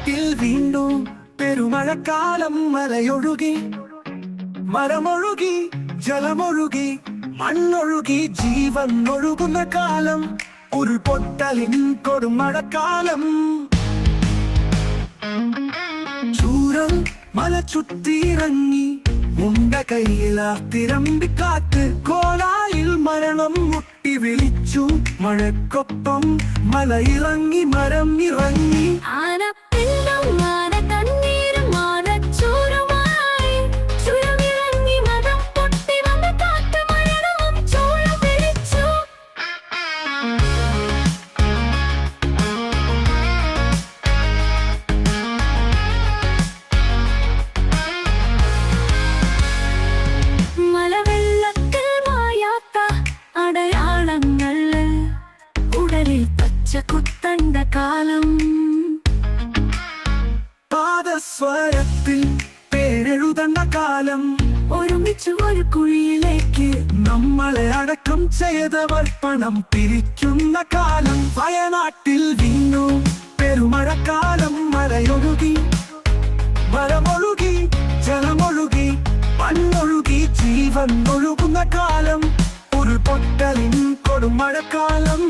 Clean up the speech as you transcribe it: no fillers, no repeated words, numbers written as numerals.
വയനാട്ടിൽ വീണ്ടും പെരുമഴക്കാലം. മലയൊഴുകി, മരമൊഴുകി, ജലമൊഴുകി, മണ്ണൊഴുകി, ജീവൻ ഒഴുകുന്ന കാലം. ഉരുൾപൊട്ടലിൻ കൊടുമഴക്കാലം. ചൂരൽ മല ചുറ്റിയിറങ്ങി, മുണ്ട കയ്യിലാത്തിരമ്പിക്കാറ്റ്. കോലായിൽ മരണം മുട്ടി വിളിച്ചു. മഴക്കൊപ്പം മലയിറങ്ങി, മരം ഇറങ്ങി. കുത്തണ്ട കാലം. പാദസ്വരത്തിൽ പേരെഴുതണ്ട കാലം. ഒരുമിച്ച് ഒരു കുഴിയിലേക്ക് നമ്മളെ അടക്കം ചെയ്തവർ പണം പിരിക്കുന്ന കാലം. വയനാട്ടിൽ വീണ്ടും പെരുമഴക്കാലം. മലയൊഴുകി, മരമൊഴുകി, ജലമൊഴുകി, മണ്ണൊഴുകി, ജീവൻ ഒഴുകുന്ന കാലം. ഉരുൾപൊട്ടലിൻ കൊടുമഴക്കാലം.